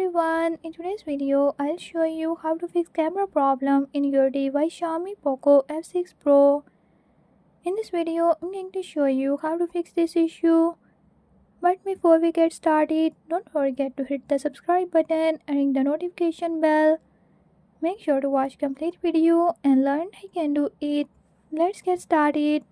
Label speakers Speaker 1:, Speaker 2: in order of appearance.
Speaker 1: everyone, in today's video I'll show you how to fix camera problem in your device Xiaomi Poco F6 Pro. In this video I'm going to show you how to fix this issue. But before we get started, don't forget to hit the subscribe button and ring the notification bell. Make sure to watch complete video and learn how you can do it. Let's get started.